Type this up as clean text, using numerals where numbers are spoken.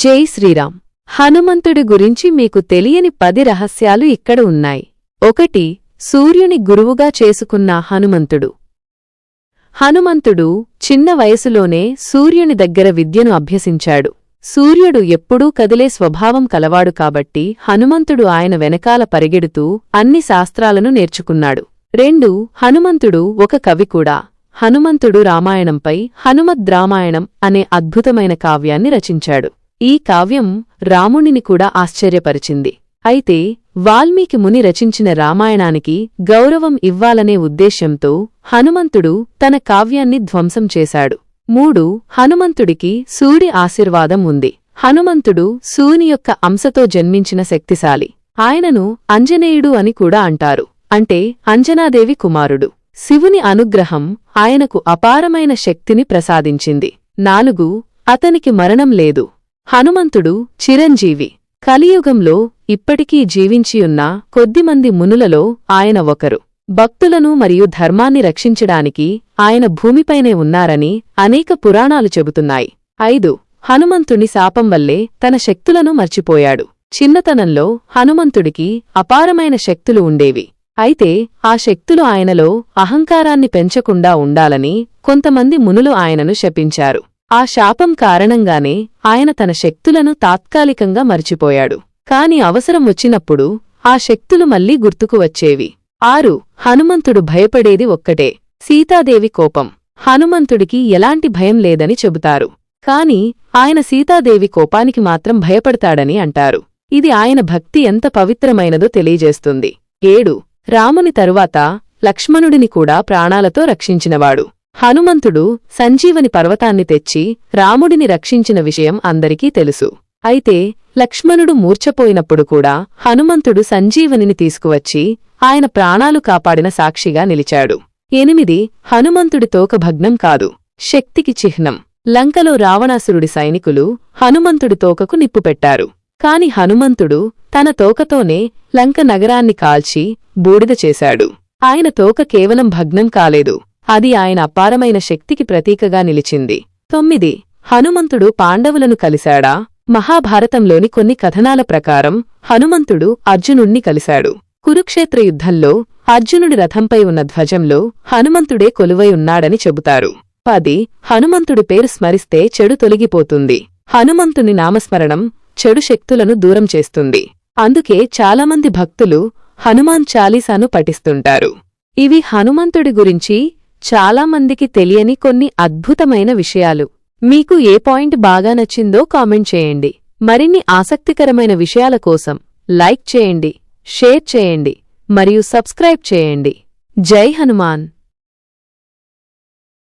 జై శ్రీరామ్. హనుమంతుడి గురించి మీకు తెలియని 10 రహస్యాలు ఇక్కడ ఉన్నాయి. 1. సూర్యుని గురువుగా చేసుకున్న హనుమంతుడు. హనుమంతుడు చిన్న వయసులోనే సూర్యుని దగ్గర విద్యను అభ్యసించాడు. సూర్యుడు ఎప్పుడూ కదిలే స్వభావం కలవాడు కాబట్టి హనుమంతుడు ఆయన వెనకాల పరిగెడుతూ అన్ని శాస్త్రాలను నేర్చుకున్నాడు. 2. హనుమంతుడు ఒక కవి కూడా. హనుమంతుడు రామాయణంపై హనుమద్రామాయణం అనే అద్భుతమైన కావ్యాన్ని రచించాడు. ఈ కావ్యం రామునిని కూడా ఆశ్చర్యపరిచింది. అయితే వాల్మీకి ముని రచించిన రామాయణానికి గౌరవం ఇవ్వాలనే ఉద్దేశ్యంతో హనుమంతుడు తన కావ్యాన్ని ధ్వంసం చేశాడు. 3. హనుమంతుడికి సూర్య ఆశీర్వాదం ఉంది. హనుమంతుడు సూర్యుని యొక్క అంశతో జన్మించిన శక్తిశాలి. ఆయనను అంజనేయుడు అని కూడా అంటారు. అంటే అంజనాదేవి కుమారుడు. శివుని అనుగ్రహం ఆయనకు అపారమైన శక్తిని ప్రసాదించింది. 4. అతనికి మరణం లేదు. హనుమంతుడు చిరంజీవి. కలియుగంలో ఇప్పటికీ జీవించియున్న కొద్దిమంది మునులలో ఆయన ఒకరు. భక్తులను మరియు ధర్మాన్ని రక్షించడానికి ఆయన భూమిపైనే ఉన్నారని అనేక పురాణాలు చెబుతున్నాయి. 5. హనుమంతుని శాపం వల్లే తన శక్తులను మర్చిపోయాడు. చిన్నతనంలో హనుమంతుడికి అపారమైన శక్తులు ఉండేవి. అయితే ఆ శక్తులు ఆయనలో అహంకారాన్ని పెంచకుండా ఉండాలని కొంతమంది మునులు ఆయనను శపించారు. ఆ శాపం కారణంగానే ఆయన తన శక్తులను తాత్కాలికంగా మర్చిపోయాడు. కాని అవసరం వచ్చినప్పుడు ఆ శక్తులు మళ్లీ గుర్తుకు వచ్చేవి. 6. హనుమంతుడు భయపడేది ఒక్కటే, సీతాదేవి కోపం. హనుమంతుడికి ఎలాంటి భయం లేదని చెబుతారు. కాని ఆయన సీతాదేవి కోపానికి మాత్రం భయపడతాడని అంటారు. ఇది ఆయన భక్తి ఎంత పవిత్రమైనదో తెలియజేస్తుంది. 7. రాముని తరువాత లక్ష్మణుడిని కూడా ప్రాణాలతో రక్షించినవాడు. హనుమంతుడు సంజీవని పర్వతాన్ని తెచ్చి రాముడిని రక్షించిన విషయం అందరికీ తెలుసు. అయితే లక్ష్మణుడు మూర్ఛపోయినప్పుడు కూడా హనుమంతుడు సంజీవనిని తీసుకువచ్చి ఆయన ప్రాణాలు కాపాడిన సాక్షిగా నిలిచాడు. 8. హనుమంతుడి తోక భగ్నం కాదు, శక్తికి చిహ్నం. లంకలో రావణాసురుడి సైనికులు హనుమంతుడి తోకకు నిప్పుపెట్టారు. కాని హనుమంతుడు తన తోకతోనే లంక నగరాన్ని కాల్చి బూడిద చేశాడు. ఆయన తోక కేవలం భగ్నం కాలేదు, అది ఆయన అపారమైన శక్తికి ప్రతీకగా నిలిచింది. 9. హనుమంతుడు పాండవులను కలిశాడా? మహాభారతంలోని కొన్ని కథనాల ప్రకారం హనుమంతుడు అర్జునుణ్ణి కలిశాడు. కురుక్షేత్ర యుద్ధంలో అర్జునుడి రథంపై ఉన్న ధ్వజంలో హనుమంతుడే కొలువై ఉన్నాడని చెబుతారు. 10. హనుమంతుడి పేరు స్మరిస్తే చెడు తొలగిపోతుంది. హనుమంతుని నామస్మరణం చెడు శక్తులను దూరం చేస్తుంది. అందుకే చాలామంది భక్తులు హనుమాన్ చాలీసాను పఠిస్తుంటారు. ఇవి హనుమంతుడి గురించి చాలామందికి తెలియని కొన్ని అద్భుతమైన విషయాలు. మీకు ఏ పాయింట్ బాగా నచ్చిందో కామెంట్ చేయండి. మరిన్ని ఆసక్తికరమైన విషయాల కోసం లైక్ చేయండి, షేర్ చేయండి మరియు సబ్స్క్రైబ్ చేయండి. జై హనుమాన్.